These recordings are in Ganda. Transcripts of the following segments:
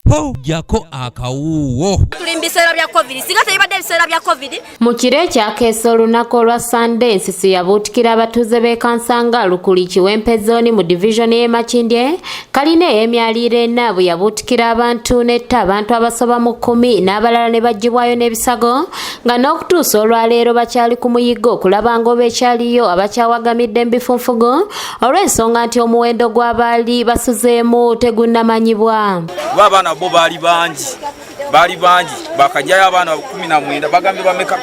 po jako akawuwo. Tulimbisera bya COVID singa tebadde bisera bya COVID. Mu kiro ekyakeesa olunaku olwa Sunday ensisi yabuutikira abatuuze b'e Kansanga Lukuli Kiwempe mu division y'e Makindye kalina ey'emyaliro ena bwe yabuutikira abantu netta abantu abasoba mu 10 n'abalala ne baggyibwayo n'ebisago nga n'okutuusa olwaleero bakyali ku muyigo okulaba ng'oba ekyaliyo abakyawagamidde mu bifunfugo olw'ensonga nti omuwendo gw'abaali basuzeemu tegunnamanyibwa. Abaana bo baali bangi bakajjayo abaana 19 bagambe bameka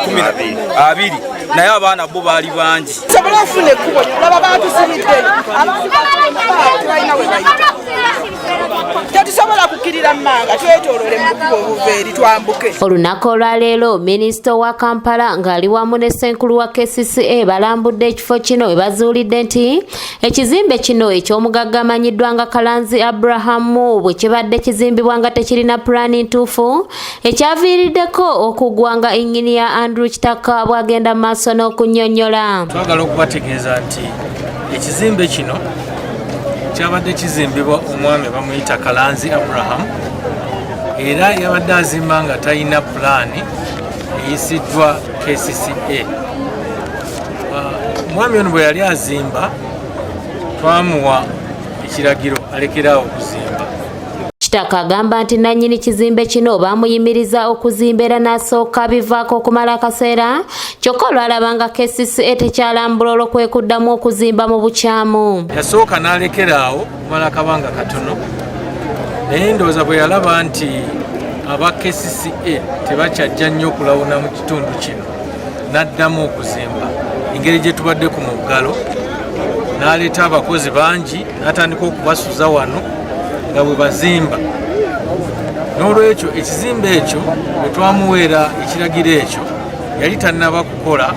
12 naye abaana bo baali bangi. Sobola ofuna ekkubo laba bantu sibidde tetusobola kukkirira mmanga twetoolole mu kkubo obuveeri twambuke. Olunaku olwaleero minisita wa Kampala ng'ali wamu ne ssenkulu wa KCCA balambudde ekifo kino we bazuulidde nti ekizimbe kino eky'omugagga amanyiddwa nga Kalanzi Abrahamu bwe kibadde kizimbibwa nga tekirina pulaani ntuufu ekyaviiriddeko okugwa nga Engineer Andrew Kitaka bw'agenda mu maaso n'okunnyonnyola. Twagala okubategeeza nti ekizimbe kino kyabadde kizimbibwa omwami bamuyita Kalanzi Abrahamu era yabadde azimba nga talina pulaani eyisiddwa KCCA. Omwami ono bwe yali azimba twamuwa ekiragiro alekeraawo okuzimba. Kitaka agamba nti nannyini kizimbe kino bamuyimiriza okuzimba era n'asooka bivaako okumala akaseera kyokka olwalaba nga KCCA tekyalambula olw'okwekuddamu okuzimba mu bukyamu. Yasooka n'alekeraawo okumala akabanga katono naye ndowooza bwe yalaba nti aba KCCA tebakyajja nnyo okulawuna mu kitundu kino n'addamu okuzimba engeri gye tubadde ku muggalo n'aleeta abakozi bangi n'atandika okubasuza wano nga bwe bazimba. N'olwekyo ekizimbe ekyo bwe twamuweera ekiragiro ekyo yali tannaba kukola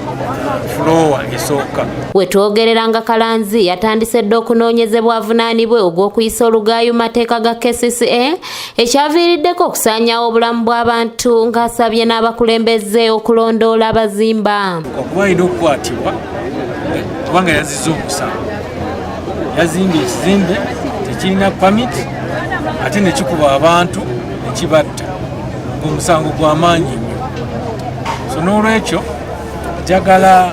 fulowa esooka. We twogerera nga Kalanzi yatandise dde okunoonyezebwa avunaanibwe ogw'okuyisa olugaayu mateeka ga KCCA ekyaviiriddeko okusaanyawo obulamu bw'abantu ng'asabye n'abakulembeze okulondoola abazimba. Okuba alina okukwatibwa kubanga yazizza omusango. Yazimbye ekizimbe tekirina pamiti ate ne kikuba abantu ne kibatta ng'omusango gw'amaanyi nnyo. So n'olwekyo njagala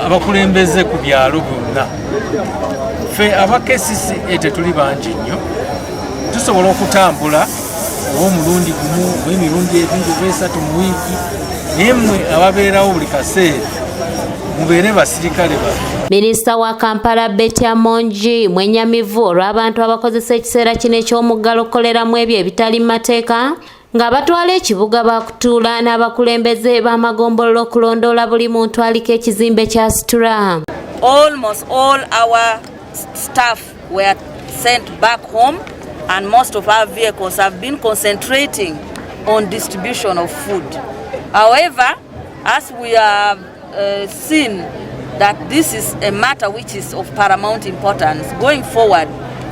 abakulembeze ku byalo byonna ffe aba KCCA tetuli bangi nnyo tusobola okutambula oba omulundi gumu oba emirundi ebiri oba esatu mu wiiki naye mmwe ababeerawo buli kaseera mubeere basirikale ba. Minisita wa Kampala Betty Amongi mwenyamivu olw'abantu abakozesa ekiseera kino eky'omuggalo okukoleramu ebyo ebitali mu mateeka nga batwala ekibuga bakutuula n'abakulembeze b'amagombolola okulondoola buli muntu aliko ekizimbe kya situla. Almost all our staff were sent back home and most of our vehicles have been concentrating on distribution of food. However, as we have seen that this is a matter which is of paramount importance, going forward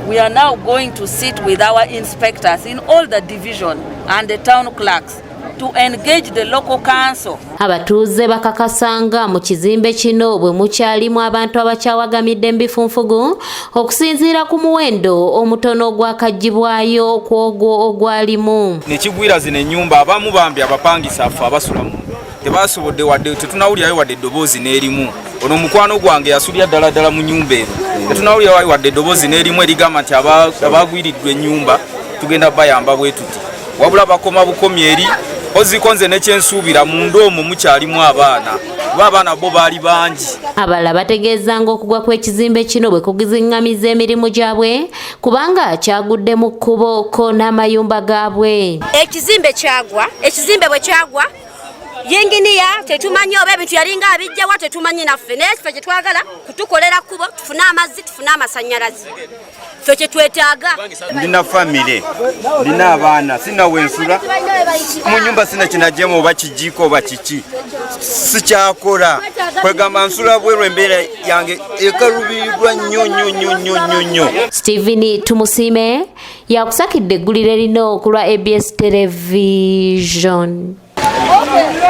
we are now going to sit with our inspectors in all the division and the town clerks to engage the local council. Abatuuze bakakasanga mu kizimbe kino bwe mukyalimu abantu abakyawagamidde mu bifunfugu okusinziira ku muwendo omutono ogwakaggyibwayo ku ogwo ogwalimu. Nekigwira zino ennyumba abamu bambi abapangisa affe abasulamu tebasobodde wadde tetunawulirayo wadde eddoboozi n'erimu. Ono omukwano gwange yasulya ddala mu nnyumba eno tetunawulirayo wadde eddoboozi n'erimu erigamba nti abagwiriddwa ennyumba tugenda bayamba bwe tuti wabula bakoma bukomi eri oziko nze nekyensuubira munda omwo mukyalimu abaana kuba abaana bo baali bangi. Abalala bategeeza ng'okugwa kw'ekizimbe kino bwe kugiziŋŋamiza emirimu gyabwe kubanga kyagudde mu kkubo ko n'amayumba gaabwe. Ekizimbe bwe kyagwa Yenginiya tetumanyi oba ebintu yalinga abijjawa tetumanyi naffe naye ffe kye twagala kutukolera kkubo tufune amazzi tufune amasannyalaze ffe kye twetaaga. Ndina famire ndina abaana sinawe ensula mu nyumba sina kinajjemu oba kijiiko oba kiki sikyakola kwegamba nsula bweru embeera yange ekalubirirwa nnyo. Stephen Tumusiime yakusakidde eggulire lino ku lwa ABS Television. Okay.